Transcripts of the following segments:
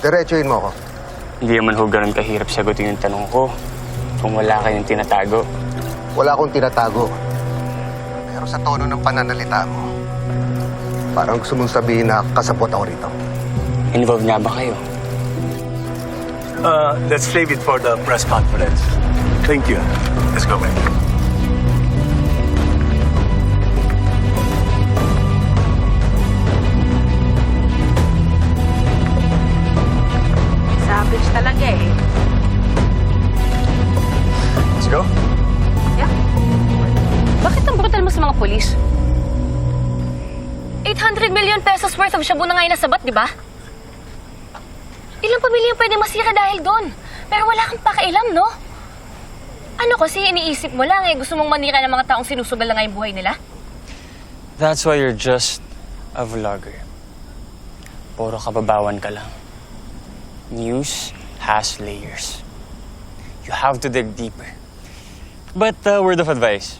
Diretsuhin mo ako. Hindi naman ho ganun kahirap sagutin yung tanong ko. Kung wala kayong tinatago. Wala akong tinatago. Pero sa tono ng pananalita mo, parang gusto mong sabihin na kasabot ako rito. Involved nga ba kayo? Let's save it for the press conference. Thank you. Let's go back. Savage talaga eh. Let's go. Yeah. Bakit ang brutal mo sa mga polis? 800 million pesos worth of shabu na ngayon nasabat, di ba? Ilang pamilya yung pwede masira dahil doon? Pero wala kang pakailam, no? Ano kasi iniisip mo lang gusto mong manira ng mga taong sinusugal na nga yung buhay nila? That's why you're just a vlogger. Puro kababawan ka lang. News has layers. You have to dig deeper. But word of advice,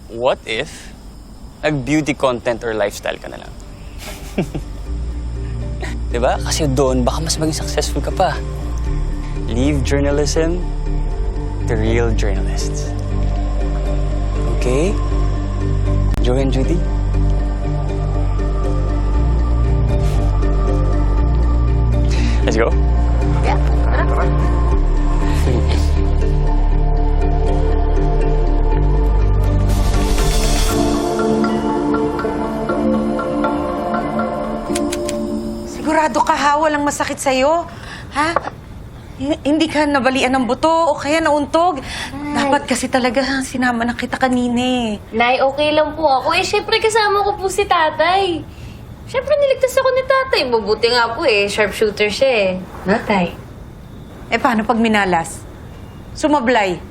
what if nag-beauty content or lifestyle ka na lang? Diba? Kasi doon, baka mas maging successful ka pa. Leave journalism to real journalists. Okay? Joe and Judy? Let's go. Yeah. Sigurado ka ha, walang masakit sa'yo? Ha? Hindi ka nabalian ng buto o kaya nauntog? Dapat kasi talaga sinama na kita kanina eh. Nay, okay lang po ako. Syempre kasama ko po si tatay. Syempre niligtas ako ni tatay. Mabuti nga po sharpshooter siya eh. Natay. Eh paano pag minalas? Sumablay.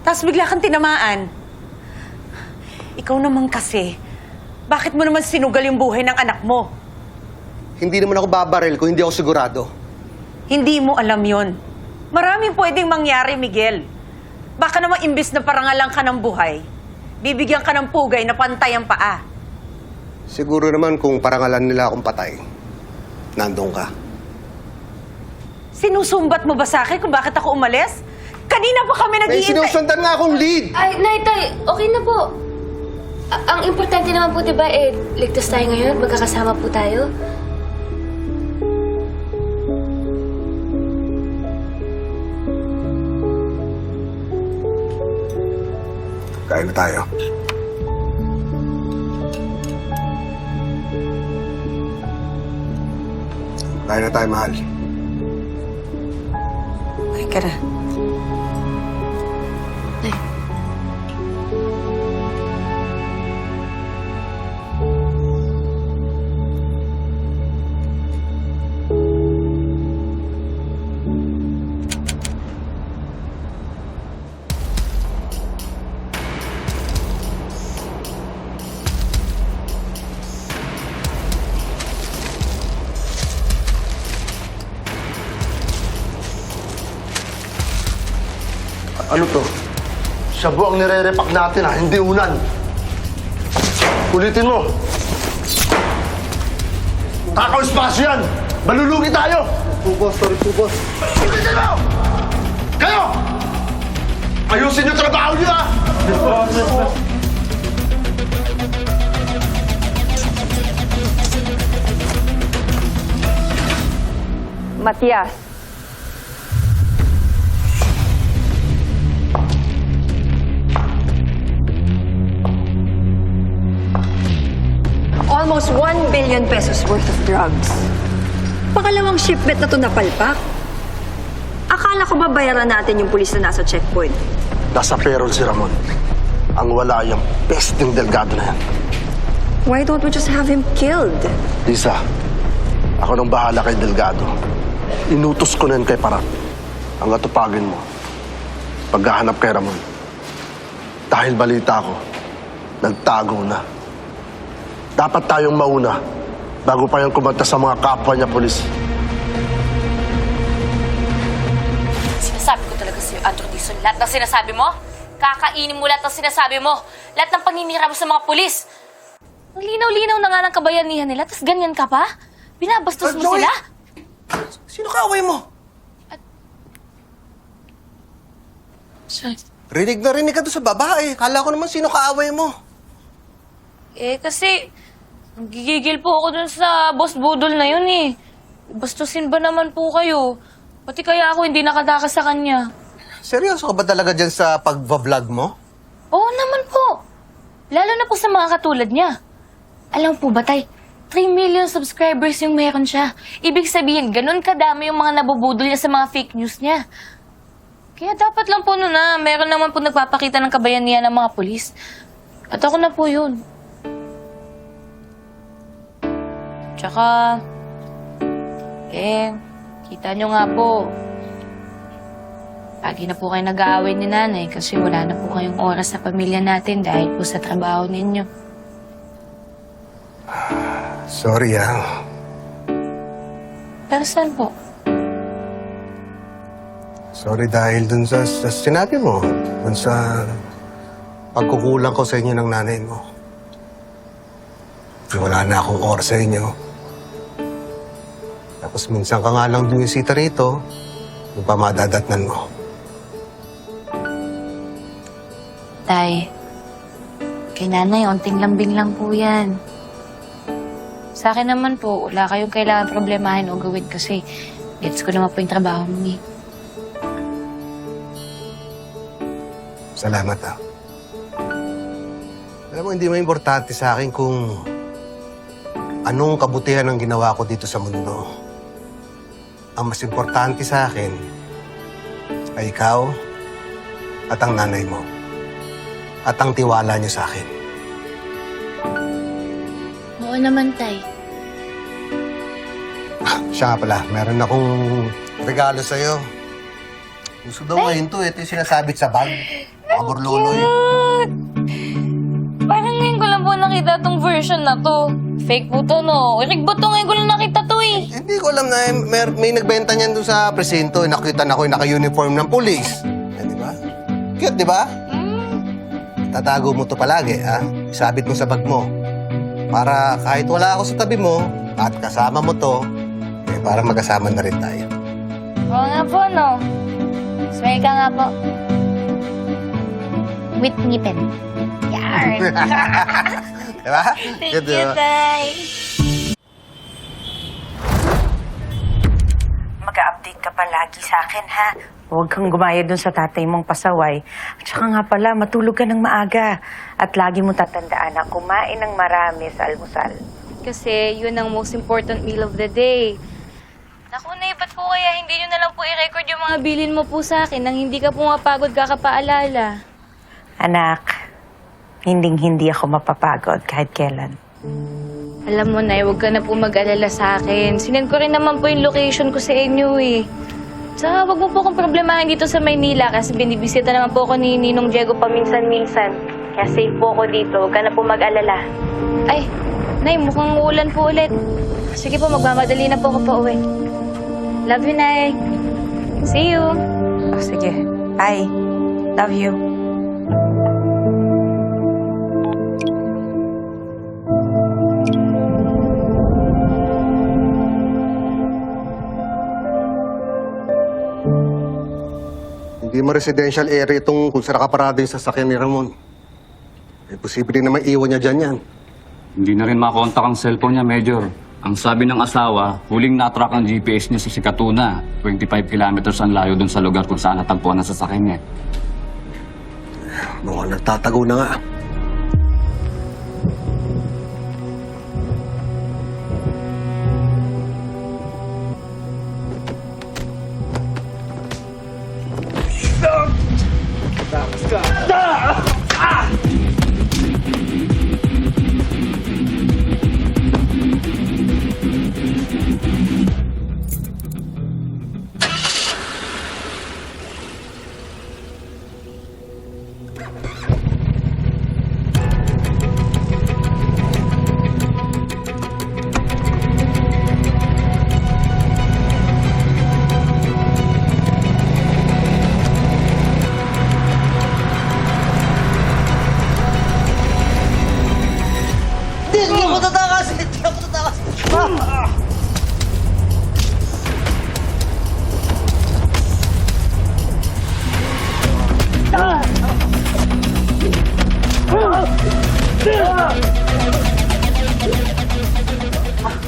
Tapos bigla kang tinamaan. Ikaw naman kasi, bakit mo naman sinugal yung buhay ng anak mo? Hindi naman ako babaril kung hindi ako sigurado. Hindi mo alam yon. Maraming pwedeng mangyari, Miguel. Baka naman imbis na parangalan ka ng buhay, bibigyan ka ng pugay na pantay ang paa. Siguro naman kung parangalan nila akong patay, nandun ka. Sinusumbat mo ba sa akin kung bakit ako umalis? Kanina pa kami May nag-iintay. sinusundan nga akong lead! Ay, Nay, tay, okay na po. Ang importante naman po, diba, ligtas tayo ngayon. Magkakasama po tayo. Kain na tayo. Kain na tayo, mahal. Ay, ka na. Ano to? Shabu ang nire-repack natin hindi unan. Ulitin mo. Takaw espasyo yan! Malulugi tayo! Sorry po, boss. Ulitin mo! Kayo! Ayusin yung trabaho niyo, ha! Matias. Almost 1 billion pesos worth of drugs. Pangalawang shipment na ito napalpak. Akala ko babayaran natin yung pulis na nasa checkpoint. Nasa payroll si Ramon. Ang wala yung pesting delgado na yan. Why don't we just have him killed? Lisa, ako nang bahala kay Delgado. Inutos ko na yun kay Parat. Ang atupagin mo, paghahanap kay Ramon. Dahil balita ko, nagtago na. Dapat tayong mauna bago pa yung kumanta sa mga kapwa niya, polis. Sinasabi ko talaga sa'yo, Andrew Dizon, lahat ng sinasabi mo, kakainin mo lahat ng sinasabi mo, lahat ng paninira mo sa mga pulis. Ang linaw-linaw na nga ng kabayanihan nila, tapos ganyan ka pa? Binabastos mo Joey! sila? Sino kaaway mo? Sir, Rinig na rinig ka doon sa babae. Kala ko naman sino kaaway mo. kasi, gigigil po ako dun sa boss budol na yun eh. Bastusin ba naman po kayo? Pati kaya ako hindi nakatakas sa kanya. Seryoso ka ba talaga dyan sa pag-vlog mo? Oo naman po. Lalo na po sa mga katulad niya. Alam po ba, Tay? 3 million subscribers yung meron siya. Ibig sabihin, ganun kadami yung mga nabubudol niya sa mga fake news niya. Kaya dapat lang po nun na meron naman po nagpapakita ng kabayanihan ng mga pulis. At ako na po yun. Tsaka, kita nyo nga po, lagi na po kayo nag-aaway ni nanay kasi wala na po kayong oras sa pamilya natin dahil po sa trabaho ninyo. Sorry ah. Pero saan po? Sorry dahil dun sa sinabi mo. Dun sa pagkukulang ko sa inyo ng nanay mo. Wala na akong oras sa inyo. Tapos minsan ka nga lang bumisita rito, yung pamadadatnan mo. Tay, kay nanay, onting lambing lang po yan. Sa akin naman po, wala kayong kailangan problemahin o gawin kasi gets ko naman po yung trabaho mo eh. Salamat ah. Alam mo, hindi mo importante sa akin kung anong kabutihan ang ginawa ko dito sa mundo. Ang mas importante sa akin ay ikaw at ang nanay mo. At ang tiwala niyo sa akin. Oo naman, Tay. Siya nga pala, meron akong regalo sa'yo. Gusto daw ngayon to, ito yung sinasabit sa bag. Mga burluloy. Parang ngayon ko lang po nakita tong version na to. Fake po to, no? Rick ba to? Ngayon ko lang nakita to eh. Hindi ko alam na may nagbenta niyan doon sa presinto. Nakita na ko yung naka-uniform ng pulis. Di ba? Cute, di ba? Tatago mo to palagi, ha? Isabit mo sa bag mo. Para kahit wala ako sa tabi mo, at kasama mo to, para magkasama na rin tayo. Oo nga po, no? Smile ka nga po. With ngipin. Yar! Di ba? Thank Good, di you, ba? Tay. Mag-update ka palagi sa akin, ha? Huwag kang gumaya dun sa tatay mong pasaway. At saka nga pala, matulog ka ng maaga. At lagi mo tatandaan na kumain ng marami sa almusal. Kasi yun ang most important meal of the day. Naku, Nay, ba't po kaya hindi nyo na lang po i-record yung mga bilin mo po sa akin nang hindi ka pumapagod kakapaalala? Anak, hindi ako mapapagod kahit kailan. Alam mo, Nay, huwag ka na po mag-alala sa akin. Sinend ko rin naman po yung location ko sa inyo eh. Tsaka huwag mo po akong problemahin dito sa Maynila kasi binibisita naman po ako ni Ninong Diego paminsan-minsan. Kaya safe po ako dito. Huwag ka na po mag-alala. Ay, Nay, mukhang uulan po ulit. Sige po, magmamadali na po ako pa uwi. Love you, Nay. See you. Oh, sige. Bye. Love you. Hindi mo residential area itong kung saan nakaparada yung sasakyan ni Ramon. Posible naman iwan niya dyan yan. Hindi na rin makontak ang cellphone niya, Major. Ang sabi ng asawa, huling na-track ang GPS niya sa Sikatuna. 25 kilometers ang layo dun sa lugar kung saan natagpuan ang sasakyan niya. Mukhang nagtatago na nga.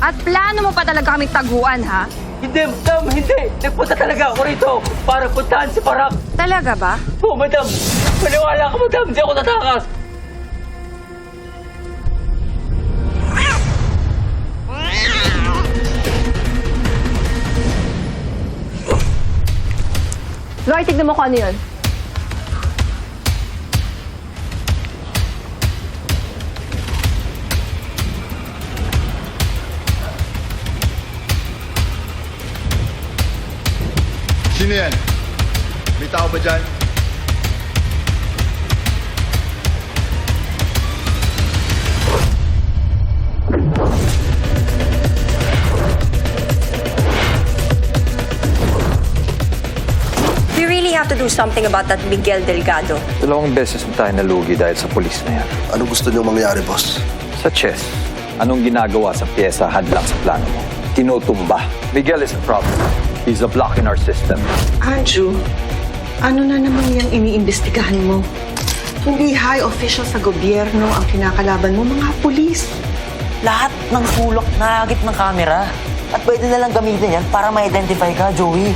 At plano mo pa talaga kaming taguan, ha? Hindi, madam, hindi. Nagpunta talaga ako rito para puntahan si Parak. Talaga ba? Oo, madam. Maniwala ka, madam. Hindi ako tatakas. Roy, tignan mo kung ano yun. Sino yan? May tao ba dyan? We really have to do something about that Miguel Delgado. 2 beses na tayo nalugi dahil sa pulis na yan. Ano gusto niyo mangyari, boss? Sa chess, anong ginagawa sa pyesa hadlang sa plano mo? Tinutumba. Miguel is a problem. He's a block in our system. Andrew, ano na naman yung iniimbestigahan mo? Hindi high official sa gobyerno ang kinakalaban mo, mga pulis. Lahat ng sulok nakagit ng kamera. At pwede na lang gamitin yan para ma-identify ka, Joey.